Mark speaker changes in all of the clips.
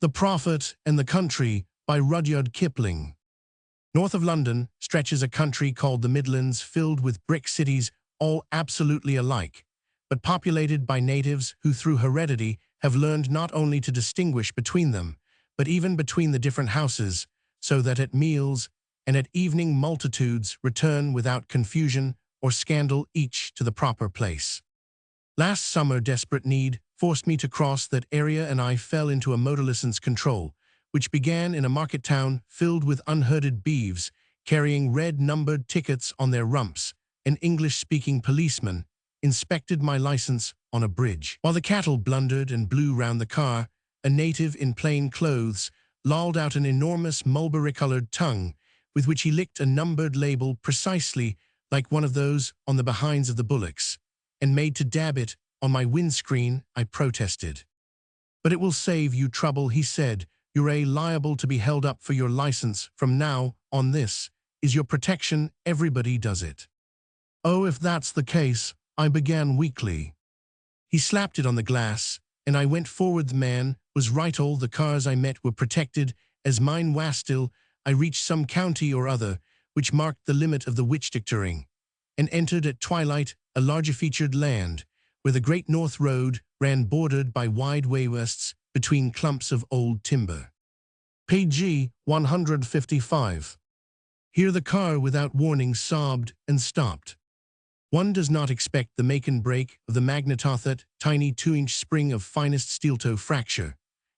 Speaker 1: The Prophet and the Country by Rudyard Kipling. North of London stretches a country called the Midlands, filled with brick cities, all absolutely alike, but populated by natives who through heredity have learned not only to distinguish between them, but even between the different houses, so that at meals and at evening multitudes return without confusion or scandal each to the proper place. Last summer desperate need forced me to cross that area, and I fell into a motorlesson's control, which began in a market town filled with unherded beeves, carrying red-numbered tickets on their rumps. An English-speaking policeman inspected my license on a bridge. While the cattle blundered and blew round the car, a native in plain clothes lolled out an enormous mulberry-colored tongue, with which he licked a numbered label precisely like one of those on the behinds of the bullocks, and made to dab it on my windscreen. I protested. "But it will save you trouble," he said. "You're liable to be held up for your license from now on. This is your protection. Everybody does it." "Oh, if that's the case," I began weakly. He slapped it on the glass, and I went forward. The man was right. All the cars I met were protected, as mine was still. I reached some county or other, which marked the limit of the witch-doctoring, and entered at twilight a larger-featured land, where the Great North Road ran bordered by wide waywasts between clumps of old timber. Page 155. Here the car without warning sobbed and stopped. One does not expect the make and break of the magnetothet, tiny 2-inch spring of finest steel toe fracture,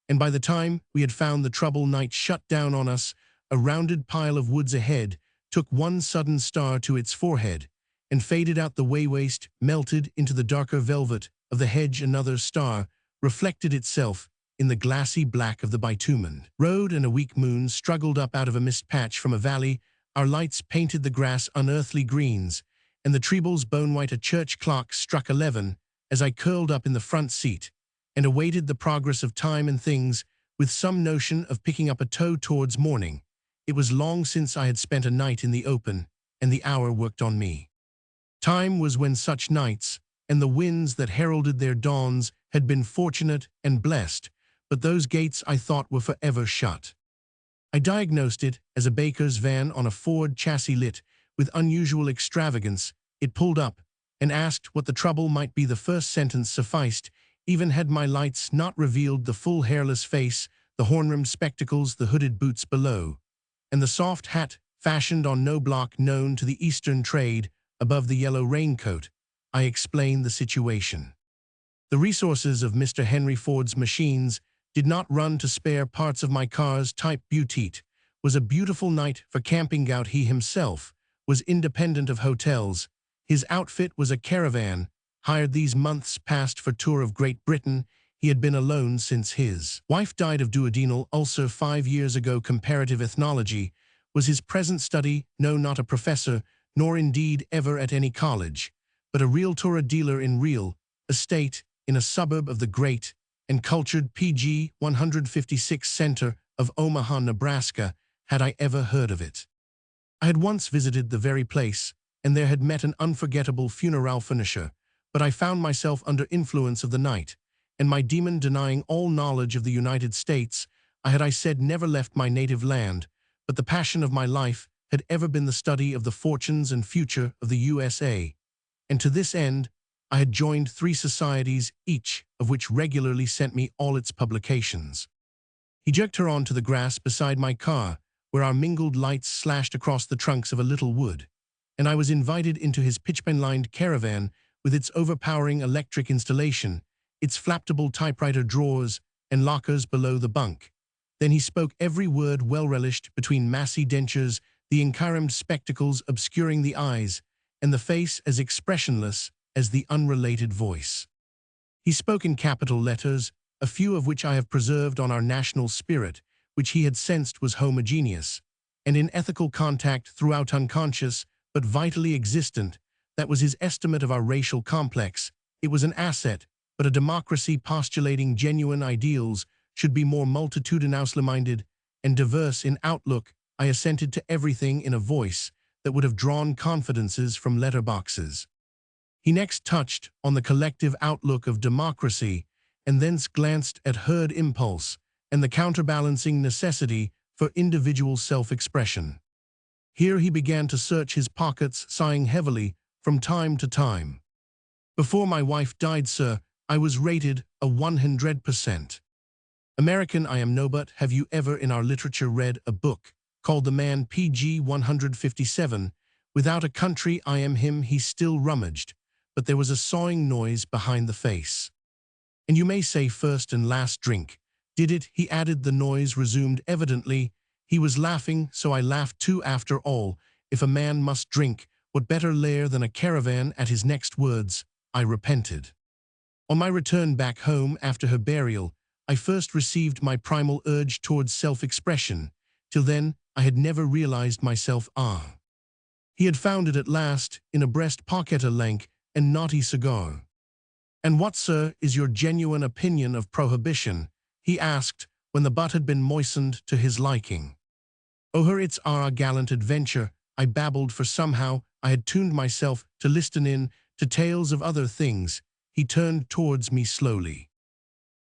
Speaker 1: and by the time we had found the trouble, night shut down on us. A rounded pile of woods ahead took one sudden star to its forehead, and faded out the waywaste, melted into the darker velvet of the hedge. Another star reflected itself in the glassy black of the bitumen road, and a weak moon struggled up out of a mist patch from a valley. Our lights painted the grass unearthly greens, and the trebles bone-white. A church clock struck 11 as I curled up in the front seat and awaited the progress of time and things with some notion of picking up a toe towards morning. It was long since I had spent a night in the open, and the hour worked on me. Time was when such nights, and the winds that heralded their dawns, had been fortunate and blessed, but those gates I thought were forever shut. I diagnosed it as a baker's van on a Ford chassis lit with unusual extravagance. It pulled up and asked what the trouble might be. The first sentence sufficed, even had my lights not revealed the full hairless face, the horn-rimmed spectacles, the hooded boots below, and the soft hat fashioned on no block known to the Eastern trade above the yellow raincoat. I explained the situation. The resources of Mr. Henry Ford's machines did not run to spare parts of my car's type. Butete was a beautiful night for camping out. He himself was independent of hotels. His outfit was a caravan, hired these months past for tour of Great Britain. He had been alone since his wife died of duodenal ulcer 5 years ago. Comparative ethnology was his present study. No, not a professor, nor indeed ever at any college, but a realtor, a dealer in real estate in a suburb of the great and cultured PG 156 center of Omaha, Nebraska. Had I ever heard of it? I had once visited the very place, and there had met an unforgettable funeral finisher, but I found myself under influence of the night, and my demon denying all knowledge of the United States. I said, never left my native land, but the passion of my life had ever been the study of the fortunes and future of the USA, and to this end I had joined 3 societies, each of which regularly sent me all its publications. He jerked her on to the grass beside my car, where our mingled lights slashed across the trunks of a little wood, and I was invited into his pitchpine-lined caravan with its overpowering electric installation, its flappable typewriter drawers and lockers below the bunk. Then he spoke, every word well-relished between massy dentures, the inchiromed spectacles obscuring the eyes, and the face as expressionless as the unrelated voice. He spoke in capital letters, a few of which I have preserved, on our national spirit, which he had sensed was homogeneous, and in ethical contact throughout, unconscious but vitally existent. That was his estimate of our racial complex. It was an asset, but a democracy postulating genuine ideals should be more multitudinally-minded and diverse in outlook. I assented to everything in a voice that would have drawn confidences from letterboxes. He next touched on the collective outlook of democracy, and thence glanced at herd impulse and the counterbalancing necessity for individual self-expression. Here he began to search his pockets, sighing heavily from time to time. Before my wife died, sir, I was rated a 100%. American I am no, but have you ever in our literature read a book called The Man PG 157? Without a country I am him, he still rummaged, but there was a sawing noise behind the face. And you may say first and last drink. Did it? He added. The noise resumed. Evidently, he was laughing, so I laughed too. After all, if a man must drink, what better lair than a caravan? At his next words, I repented. On my return back home after her burial, I first received my primal urge towards self-expression. Till then, I had never realized myself. He had found it at last, in a breast pocket, a lank and naughty cigar. And what, sir, is your genuine opinion of prohibition? He asked, when the butt had been moistened to his liking. Oh, it's our gallant adventure, I babbled, for somehow I had tuned myself to listen in to tales of other things. He turned towards me slowly.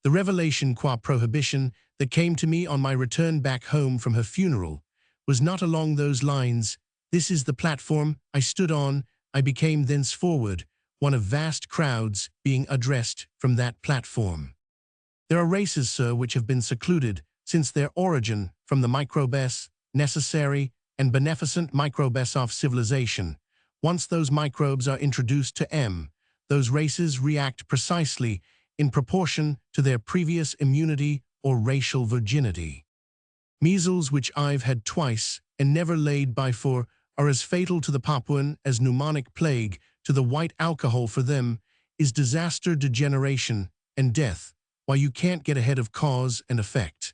Speaker 1: The revelation qua prohibition that came to me on my return back home from her funeral was not along those lines. This is the platform I stood on. I became thenceforward one of vast crowds being addressed from that platform. There are races, sir, which have been secluded since their origin from the microbes, necessary and beneficent microbes of civilization. Once those microbes are introduced to those races react precisely in proportion to their previous immunity or racial virginity. Measles, which I've had twice and never laid by for, are as fatal to the Papuan as pneumonic plague to the white. Alcohol for them is disaster, degeneration, and death. Why, you can't get ahead of cause and effect.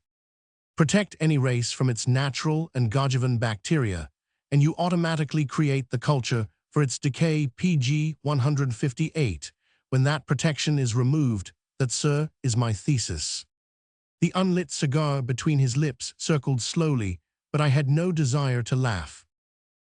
Speaker 1: Protect any race from its natural and God-given bacteria, and you automatically create the culture for its decay. PG 158. When that protection is removed, that, sir, is my thesis. The unlit cigar between his lips circled slowly, but I had no desire to laugh.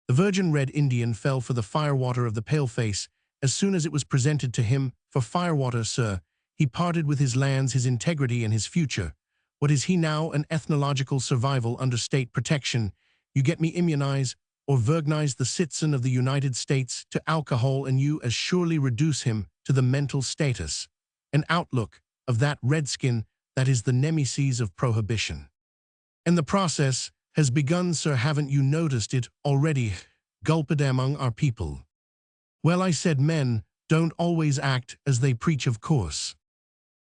Speaker 1: The virgin red Indian fell for the firewater of the paleface as soon as it was presented to him. For firewater, sir, he parted with his lands, his integrity, and his future. What is he now? An ethnological survival under state protection. You get me? Immunize or vergnize the citizen of the United States to alcohol, and you as surely reduce him to the mental status and outlook of that redskin that is the nemesis of prohibition. And the process has begun, sir. Haven't you noticed it already? Gulped among our people. Well, I said, men don't always act as they preach, of course.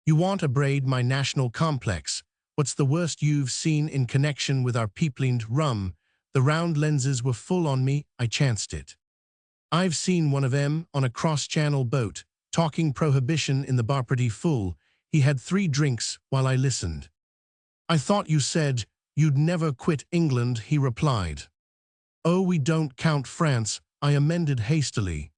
Speaker 1: You want to braid my national complex. What's the worst you've seen in connection with our peopling? Rum. The round lenses were full on me. I chanced it. I've seen one of 'em on a cross-channel boat, talking prohibition in the bar pretty full. He had 3 drinks while I listened. I thought you said you'd never quit England, he replied. Oh, we don't count France, I amended hastily.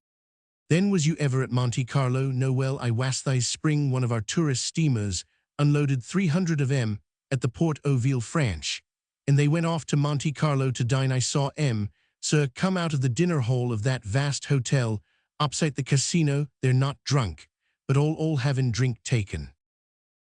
Speaker 1: Then was you ever at Monte Carlo? No, well, I was this spring. One of our tourist steamers unloaded 300 of 'em at the Port aux Villes Franche, and they went off to Monte Carlo to dine. I saw sir, come out of the dinner hall of that vast hotel opposite the casino. They're not drunk, but all having drink taken.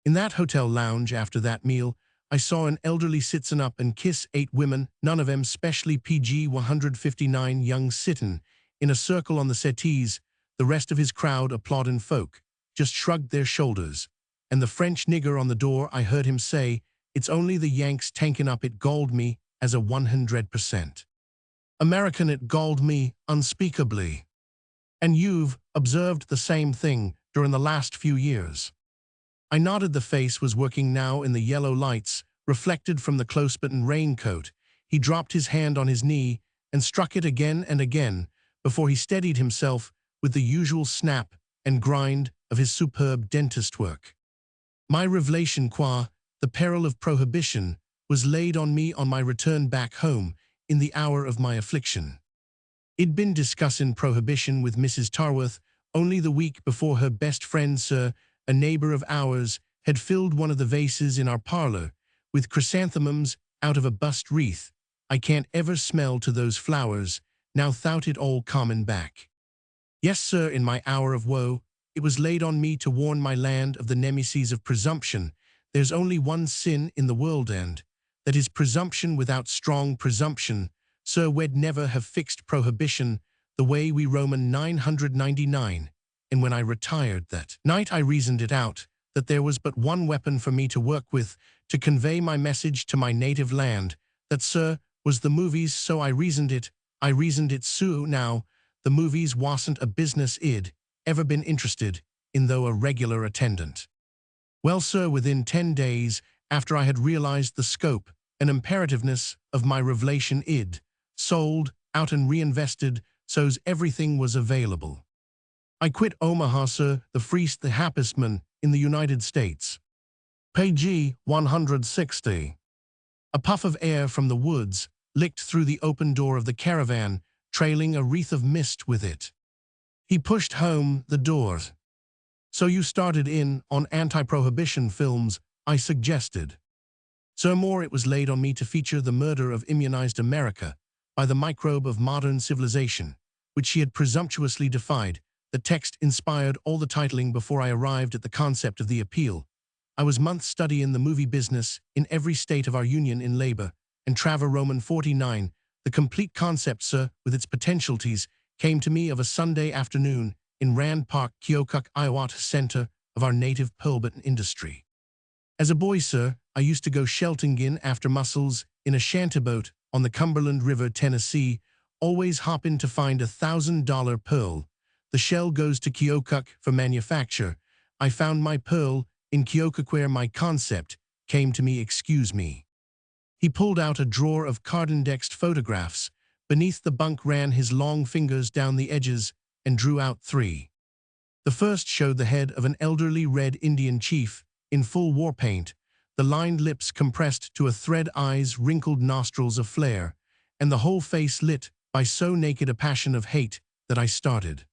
Speaker 1: In that hotel lounge after that meal, I saw an elderly sittin' up and kiss 8 women, none of 'em specially PG 159 young, sittin' in a circle on the settees. The rest of his crowd, applaudin' folk, just shrugged their shoulders. And the French nigger on the door, I heard him say, it's only the Yanks tankin' up. It galled me as a 100%. American, it galled me unspeakably. And you've observed the same thing during the last few years. I nodded. The face was working now in the yellow lights, reflected from the close-buttoned raincoat. He dropped his hand on his knee and struck it again and again before he steadied himself with the usual snap and grind of his superb dentist work. My revelation qua the peril of prohibition was laid on me on my return back home in the hour of my affliction. I'd been discussing prohibition with Mrs. Tarworth only the week before. Her best friend, sir, a neighbor of ours, had filled one of the vases in our parlor with chrysanthemums out of a bust wreath. I can't ever smell to those flowers, now thout it all comin' back. Yes, sir, in my hour of woe, it was laid on me to warn my land of the nemesis of presumption There's only one sin in the world and that is presumption without strong presumption. Sir we'd never have fixed prohibition the way we Roman 999. And when I retired that night I reasoned it out, that there was but one weapon for me to work with, to convey my message to my native land. That, sir, was the movies, so I reasoned it so now, the movies wasn't a business I'd ever been interested in though a regular attendant. Well, sir, within 10 days, after I had realized the scope and imperativeness of my revelation, I'd sold out and reinvested so's everything was available. I quit Omaha, sir, the freest the happiest man in the United States. Page 160. A puff of air from the woods licked through the open door of the caravan, trailing a wreath of mist with it. He pushed home the door. So you started in on anti-prohibition films, I suggested. Sir, more it was laid on me to feature the murder of immunized America by the microbe of modern civilization, which she had presumptuously defied. The text inspired all the titling before I arrived at the concept of the appeal. I was months studying the movie business in every state of our union in labor, and Traver Roman 49, the complete concept, sir, with its potentialities, came to me of a Sunday afternoon in Rand Park, Keokuk, Iowa, center of our native pearl-button industry. As a boy, sir, I used to go shelting in after mussels in a shantyboat on the Cumberland River, Tennessee, always hopping to find $1,000 pearl. The shell goes to Keokuk for manufacture. I found my pearl in Keokuk where my concept came to me, excuse me. He pulled out a drawer of card-indexed photographs. Beneath the bunk ran his long fingers down the edges and drew out 3. The first showed the head of an elderly red Indian chief in full war paint, the lined lips compressed to a thread, eyes, wrinkled nostrils of flare, and the whole face lit by so naked a passion of hate that I started.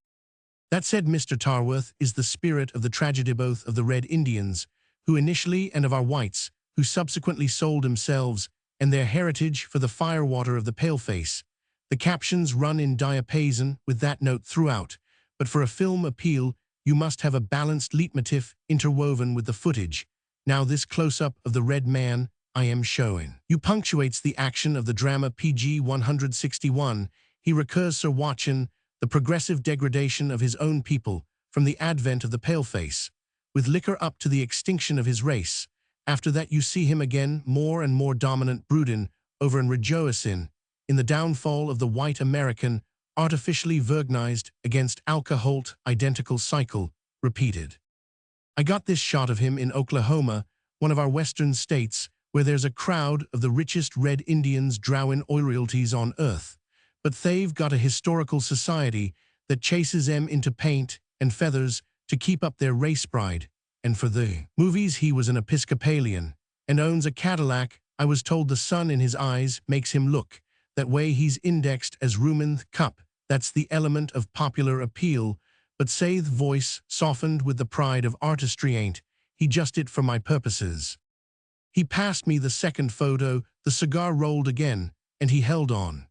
Speaker 1: That, said Mr. Tarworth, is the spirit of the tragedy both of the Red Indians, who initially, and of our whites, who subsequently sold themselves and their heritage for the firewater of the paleface. The captions run in diapason with that note throughout, but for a film appeal, you must have a balanced leitmotif interwoven with the footage. Now this close-up of the red man I am showing you punctuates the action of the drama. PG 161. He recurs, Sir, watching the progressive degradation of his own people from the advent of the paleface, with liquor up to the extinction of his race. After that you see him again, more and more dominant, brooding over and rejoicing in the downfall of the white American, artificially virginized against alcoholic, identical cycle, repeated. I got this shot of him in Oklahoma, one of our western states, where there's a crowd of the richest Red Indians drawing oil royalties on earth. But they've got a historical society that chases them into paint and feathers to keep up their race pride. And for the movies, he was an Episcopalian and owns a Cadillac. I was told the sun in his eyes makes him look that way. He's indexed as Ruminth Cup. That's the element of popular appeal. But say the voice softened with the pride of artistry ain't he just it for my purposes. He passed me the second photo, the cigar rolled again, and he held on.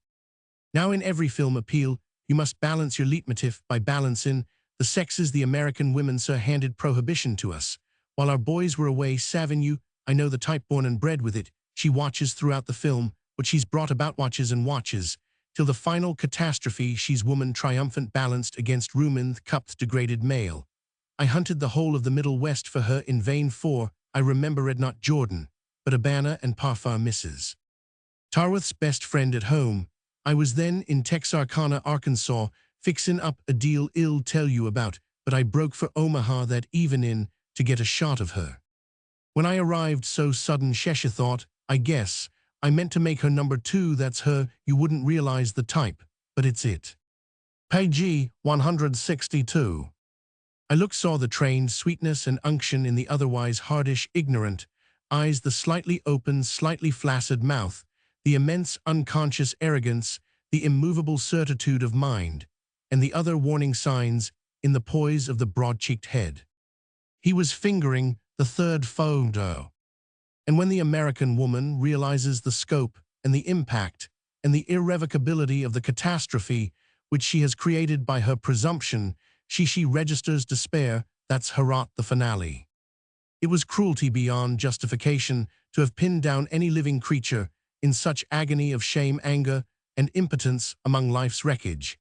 Speaker 1: Now in every film appeal, you must balance your leitmotif by balancing the sexes. The American women, sir, handed prohibition to us. While our boys were away savin' you, I know the type born and bred with it. She watches throughout the film what she's brought about, watches and watches, till the final catastrophe. She's woman triumphant, balanced against Ruminth Cup's degraded male. I hunted the whole of the Middle West for her in vain, for I remember it not Jordan, but Abana and Parfum, Mrs. Tarworth's best friend at home. I was then in Texarkana, Arkansas, fixin' up a deal I'll tell you about, but I broke for Omaha that evenin' to get a shot of her. When I arrived so sudden, Shesha thought, I guess, I meant to make her number 2, that's her, you wouldn't realize the type, but it's it. Page 162. I saw the trained sweetness and unction in the otherwise hardish, ignorant eyes, the slightly open, slightly flaccid mouth, the immense unconscious arrogance, the immovable certitude of mind, and the other warning signs in the poise of the broad-cheeked head. He was fingering the third photo. And when the American woman realizes the scope and the impact and the irrevocability of the catastrophe which she has created by her presumption, she registers despair. That's Herat, the finale. It was cruelty beyond justification to have pinned down any living creature in such agony of shame, anger, and impotence among life's wreckage.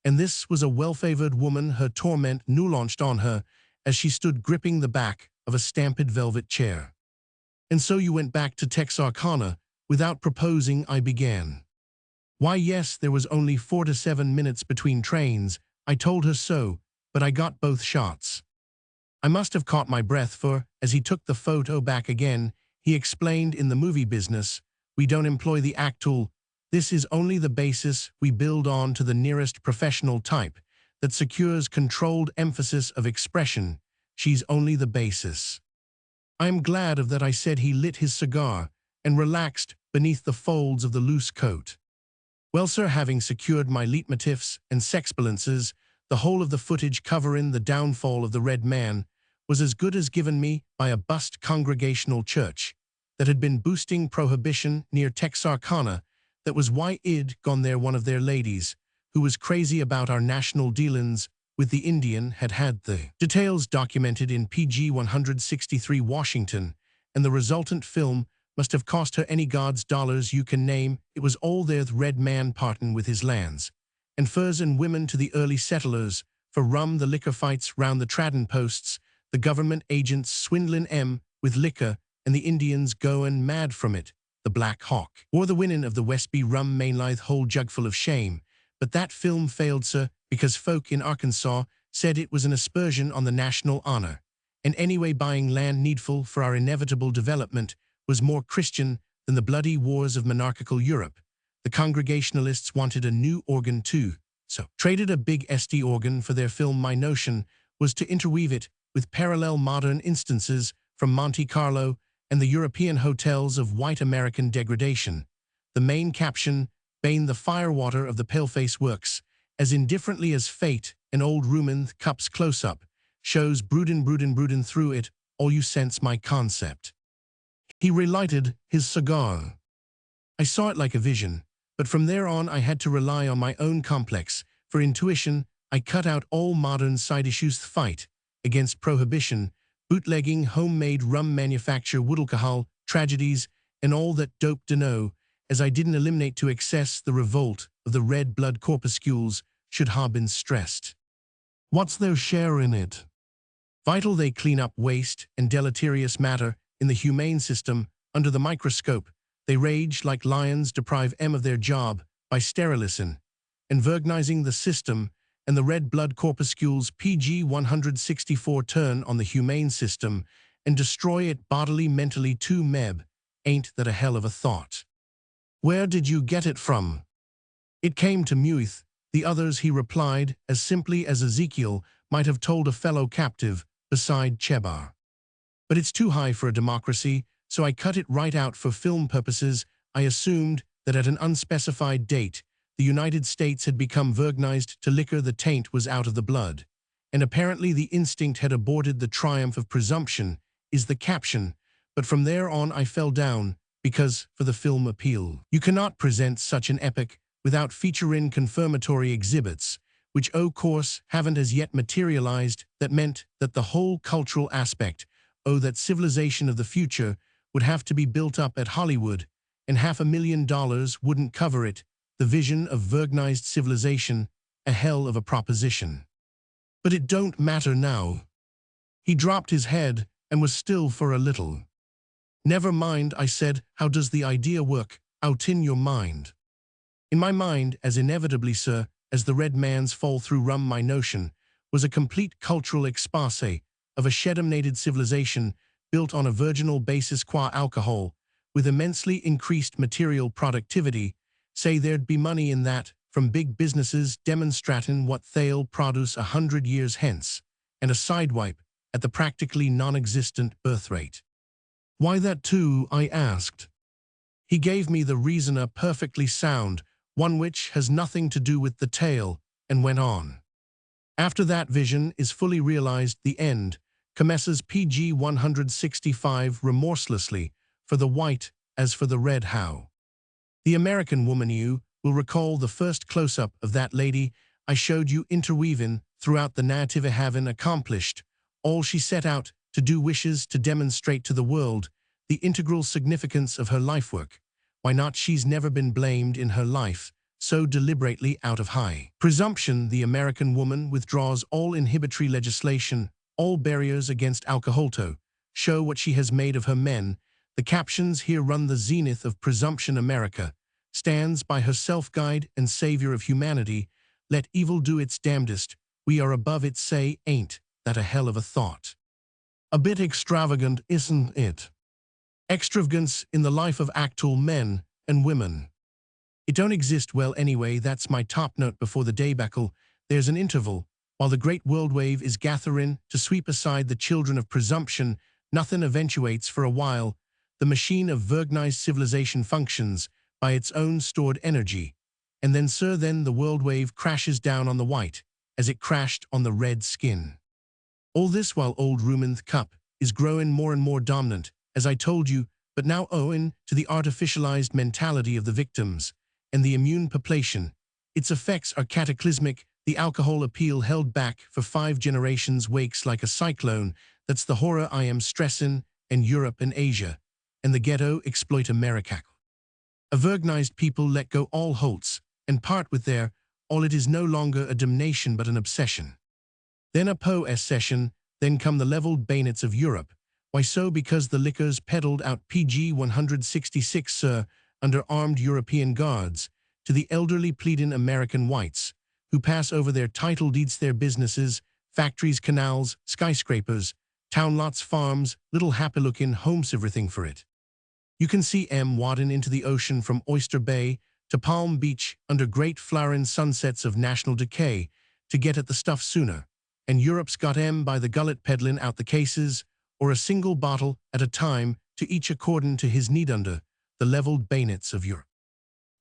Speaker 1: And this was a well-favored woman, her torment launched on her as she stood gripping the back of a stamped velvet chair. "And so you went back to Texarkana without proposing," I began. "Why, yes, there was only 4 to 7 minutes between trains. I told her so, but I got both shots." I must have caught my breath, for, as he took the photo back again, he explained, "In the movie business, we don't employ the act tool. This is only the basis we build on to the nearest professional type that secures controlled emphasis of expression. She's only the basis." I am glad of that, I said. He lit his cigar and relaxed beneath the folds of the loose coat. "Well, sir, having secured my leitmotifs and sexbillances, the whole of the footage covering the downfall of the Red Man was as good as given me by a bust congregational church that had been boosting prohibition near Texarkana. That was why I'd gone there. One of their ladies, who was crazy about our national dealings with the Indian, had the details documented in PG 163 Washington, and the resultant film must have cost her any God's dollars you can name. It was all there, the Red Man partin' with his lands and furs and women to the early settlers for rum, the liquor fights round the trading posts, the government agents swindlin' 'em with liquor, and the Indians goin' mad from it, the Black Hawk, or the winnin' of the Westby rum mainline, whole jugful of shame. But that film failed, sir, because folk in Arkansas said it was an aspersion on the national honor. And anyway, buying land needful for our inevitable development was more Christian than the bloody wars of monarchical Europe. The Congregationalists wanted a new organ too, so traded a big SD organ for their film. My notion was to interweave it with parallel modern instances from Monte Carlo and the European hotels of white American degradation. The main caption, "Bane the firewater of the paleface works, as indifferently as fate, an old rumen cups close-up, shows broodin' through it, all you sense my concept." He relighted his cigar. I saw it like a vision, but from there on I had to rely on my own complex. For intuition, I cut out all modern side issues, the fight against prohibition, bootlegging, homemade rum manufacture, wood alcohol, tragedies, and all that dope know, as I didn't eliminate to excess the revolt of the red blood corpuscles should have been stressed. What's their share in it? Vital. They clean up waste and deleterious matter in the humane system under the microscope. They rage like lions, deprive of their job by sterilising and virginizing the system, and the red blood corpuscles PG 164 turn on the humane system and destroy it bodily, mentally too. Meb, ain't that a hell of a thought? Where did you get it from? It came to Muith, the others, he replied, as simply as Ezekiel might have told a fellow captive beside Chebar. But it's too high for a democracy, so I cut it right out for film purposes. I assumed that at an unspecified date, the United States had become virginized to liquor. The taint was out of the blood, and apparently the instinct had aborted. The triumph of presumption is the caption, but from there on I fell down, because, for the film appeal, you cannot present such an epic without featuring confirmatory exhibits, which of course haven't as yet materialized. That meant that the whole cultural aspect, that civilization of the future, would have to be built up at Hollywood, and $500,000 wouldn't cover it. The vision of virginized civilization, a hell of a proposition. But it don't matter now. He dropped his head and was still for a little. "Never mind," I said. "How does the idea work out in your mind?" "In my mind, as inevitably, sir, as the Red Man's fall through rum. My notion was a complete cultural expose of a sheddominated civilization built on a virginal basis qua alcohol, with immensely increased material productivity. Say there'd be money in that, from big businesses demonstratin' what they'll produce 100 years hence, and a sidewipe at the practically non-existent birth rate." "Why that too?" I asked. He gave me the reasoner, perfectly sound, one which has nothing to do with the tale, and went on. "After that vision is fully realized, the end commences PG 165 remorselessly, for the white as for the red. How? The American woman, you will recall the first close-up of that lady I showed you interweaving throughout the narrative, having accomplished all she set out to do wishes to demonstrate to the world the integral significance of her lifework. Why not? She's never been blamed in her life, so deliberately out of high presumption, the American woman withdraws all inhibitory legislation, all barriers against alcohol to show what she has made of her men. The captions here run the zenith of presumption. America stands by her self-guide and savior of humanity. Let evil do its damnedest. We are above it. Say, ain't that a hell of a thought? A bit extravagant, isn't it? Extravagance in the life of actual men and women. It don't exist well anyway. That's my top note before the debacle. There's an interval. While the great world wave is gathering to sweep aside the children of presumption, nothing eventuates for a while. The machine of vergnized civilization functions by its own stored energy. And then the world wave crashes down on the white, as it crashed on the red skin. All this while old Ruminth Cup is growing more and more dominant, as I told you, but now owing to the artificialized mentality of the victims and the immune population. Its effects are cataclysmic. The alcohol appeal held back for 5 generations wakes like a cyclone. That's the horror I am stressing, in Europe and Asia, and the ghetto exploit America. A vergnized people let go all holts and part with their all. It is no longer a damnation but an obsession. Then a possession, then come the leveled bayonets of Europe. Why so? Because the liquors peddled out PG 166, sir, under armed European guards, to the elderly pleading American whites, who pass over their title deeds, their businesses, factories, canals, skyscrapers, town lots, farms, little happy-looking homes, everything for it. You can see wadding into the ocean from Oyster Bay to Palm Beach under great flowering sunsets of national decay to get at the stuff sooner, and Europe's got by the gullet peddling out the cases, or a single bottle at a time, to each according to his need under the leveled bayonets of Europe.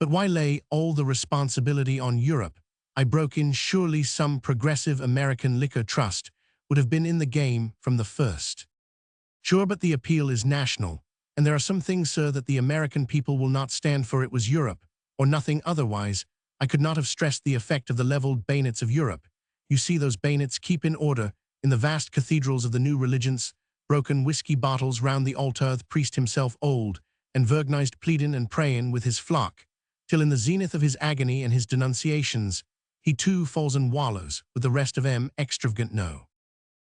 Speaker 1: But why lay all the responsibility on Europe? I broke in. Surely some progressive American liquor trust would have been in the game from the first. Sure, but the appeal is national, and there are some things, sir, that the American people will not stand for. It was Europe, or nothing otherwise. I could not have stressed the effect of the leveled bayonets of Europe. You see those bayonets keep in order in the vast cathedrals of the new religions, broken whiskey bottles round the altar, the priest himself old and vergnized, pleading and praying with his flock, till in the zenith of his agony and his denunciations, he too falls and wallows with the rest of extravagant no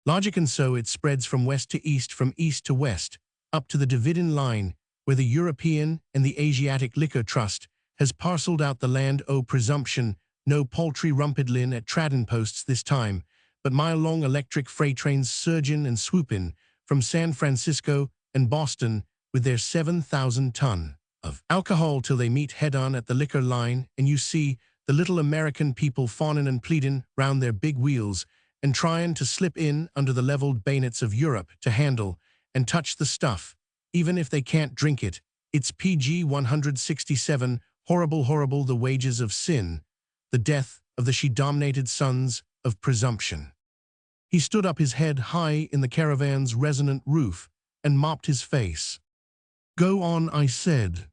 Speaker 1: logic. And so it spreads from west to east, from east to west, up to the dividing line, where the European and the Asiatic Liquor Trust has parceled out the land. Oh, presumption, no paltry rumpidlin at trading posts this time, but mile-long electric freight trains surging and swooping from San Francisco and Boston with their 7,000 ton of alcohol till they meet head-on at the liquor line, and you see the little American people fawning and pleading round their big wheels and trying to slip in under the leveled bayonets of Europe to handle and touch the stuff, even if they can't drink it. It's PG 167, horrible, horrible, the wages of sin, the death of the she-dominated sons of presumption. He stood up, his head high in the caravan's resonant roof, and mopped his face. Go on, I said.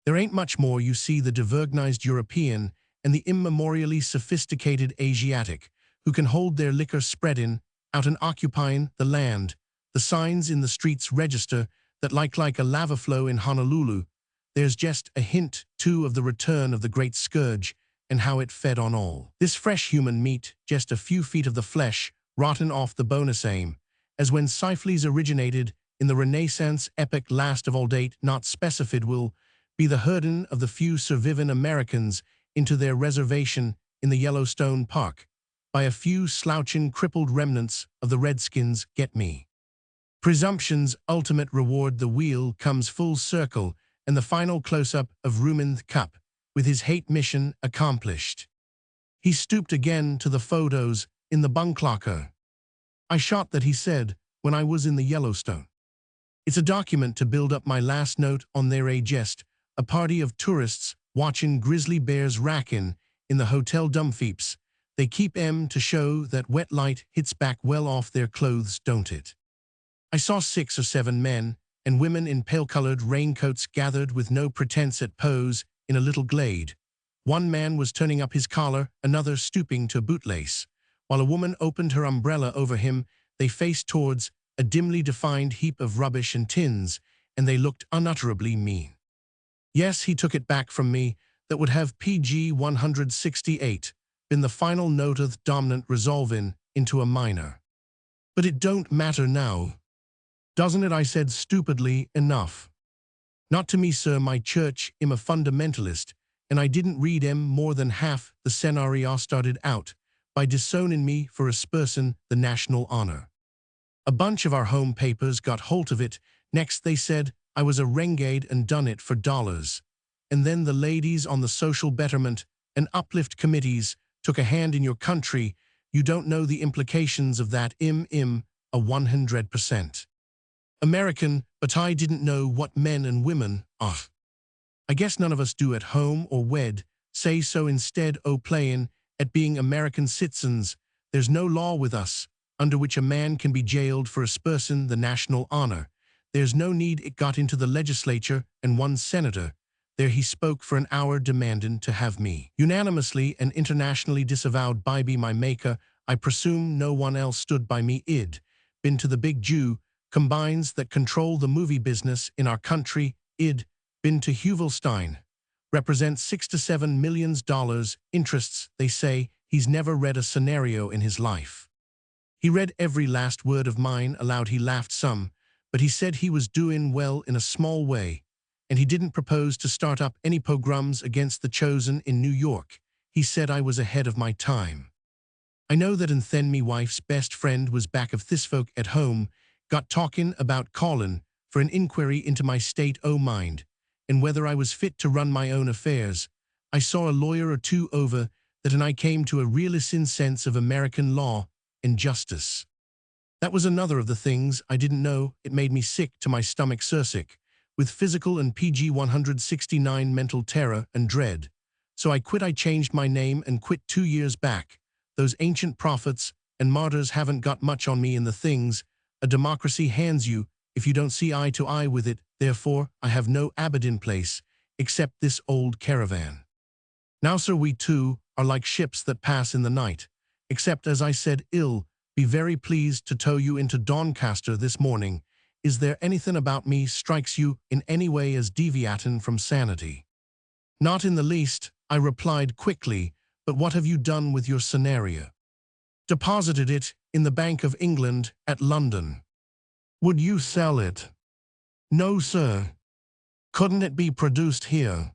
Speaker 1: There ain't much more. You see the devergnized European and the immemorially sophisticated Asiatic, who can hold their liquor spreading out and occupying the land. The signs in the streets register that like a lava flow in Honolulu. There's just a hint, too, of the return of the great scourge and how it fed on all this fresh human meat, just a few feet of the flesh, rotten off the bonus aim, as when Syphilis originated in the Renaissance epic. Last of all date not specified will be the herding of the few surviving Americans into their reservation in the Yellowstone Park by a few slouching crippled remnants of the Redskins. Get me? Presumption's ultimate reward. The wheel comes full circle, and the final close-up of Ruminth Cup, with his hate mission accomplished. He stooped again to the photos in the bunklocker. I shot that, he said, when I was in the Yellowstone. It's a document to build up my last note on there. A jest, a party of tourists watching grizzly bears racking in the Hotel Dumfeeps. They keep to show that wet light hits back well off their clothes, don't it? I saw 6 or 7 men and women in pale-colored raincoats gathered with no pretense at pose in a little glade. One man was turning up his collar, another stooping to bootlace. While a woman opened her umbrella over him, they faced towards a dimly defined heap of rubbish and tins, and they looked unutterably mean. Yes, he took it back from me, that would have PG 168 been the final note of dominant resolving into a minor. But it don't matter now. Doesn't it? I said stupidly enough. Not to me, sir, my church am a fundamentalist, and I didn't read more than half the scenario started out by disowning me for aspersing the national honor. A bunch of our home papers got hold of it. Next they said I was a renegade and done it for dollars. And then the ladies on the social betterment and uplift committees took a hand in your country. You don't know the implications of that. A 100% American, but I didn't know what men and women are. I guess none of us do at home or wed, say so instead playing at being American citizens. There's no law with us under which a man can be jailed for aspersing the national honor. There's no need. It got into the legislature, and one senator there he spoke for an hour demanding to have me unanimously and internationally disavowed by my maker. I presume no one else stood by me. Id been to the big Jew combines that control the movie business in our country. Id been to Huvelstein, represents $6 to $7 million interests. They say he's never read a scenario in his life. He read every last word of mine aloud. He laughed some, but he said he was doing well in a small way, and he didn't propose to start up any pogroms against the chosen in New York. He said I was ahead of my time. I know that, and then me wife's best friend was back of this folk at home, got talking about calling for an inquiry into my state o' mind, and whether I was fit to run my own affairs. I saw a lawyer or two over that, and I came to a realist sense of American law and justice. That was another of the things I didn't know. It made me sick to my stomach, sick, with physical and PG 169 mental terror and dread. So I quit. I changed my name and quit 2 years back. Those ancient prophets and martyrs haven't got much on me in the things a democracy hands you if you don't see eye to eye with it. Therefore, I have no abode place except this old caravan. Now, sir, we too are like ships that pass in the night, except, as I said, be very pleased to tow you into Doncaster this morning. Is there anything about me strikes you in any way as deviating from sanity? Not in the least, I replied quickly. But what have you done with your scenario? Deposited it in the Bank of England at London. Would you sell it? No, sir. Couldn't it be produced here?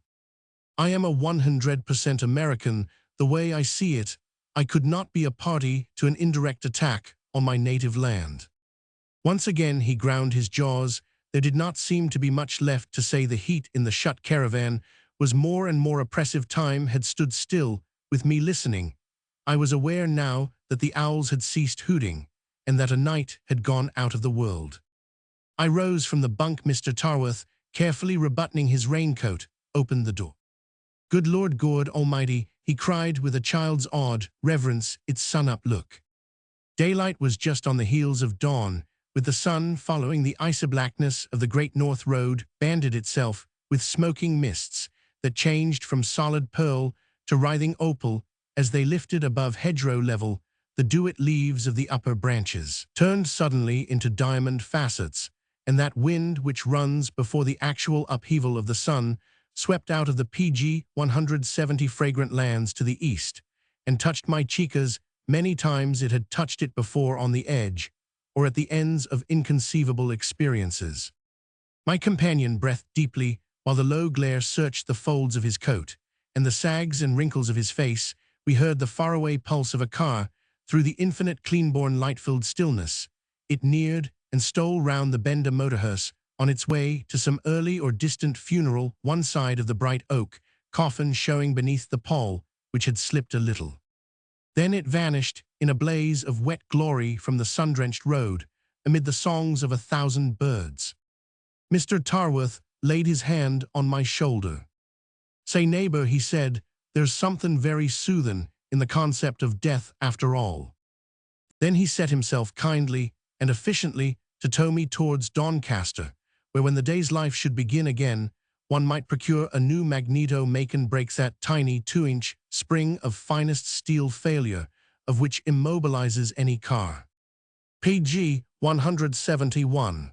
Speaker 1: I am a 100% American. The way I see it, I could not be a party to an indirect attack on my native land. Once again he ground his jaws. There did not seem to be much left to say. The heat in the shut caravan was more and more oppressive. Time had stood still, with me listening. I was aware now that the owls had ceased hooting, and that a night had gone out of the world. I rose from the bunk. Mr. Tarworth, carefully rebuttoning his raincoat, opened the door. Good Lord God Almighty, he cried with a child's awed reverence, its sun-up look. Daylight was just on the heels of dawn, with the sun following the icy blackness of the Great North Road, banded itself with smoking mists that changed from solid pearl to writhing opal as they lifted above hedgerow level. The dewit leaves of the upper branches turned suddenly into diamond facets, and that wind which runs before the actual upheaval of the sun swept out of the PG 170 fragrant lands to the east, and touched my cheek as many times it had touched it before, on the edge, or at the ends of inconceivable experiences. My companion breathed deeply while the low glare searched the folds of his coat and the sags and wrinkles of his face. We heard the faraway pulse of a car through the infinite clean-born light-filled stillness. It neared and stole round the bend, a motor hearse on its way to some early or distant funeral, one side of the bright oak coffin showing beneath the pall, which had slipped a little. Then it vanished in a blaze of wet glory from the sun-drenched road, amid the songs of 1,000 birds. Mr. Tarworth laid his hand on my shoulder. Say, neighbor, he said, there's something very soothing in the concept of death after all. Then he set himself kindly and efficiently to tow me towards Doncaster, where when the day's life should begin again, one might procure a new magneto make breaks, that tiny 2-inch spring of finest steel failure, of which immobilizes any car. pg 171.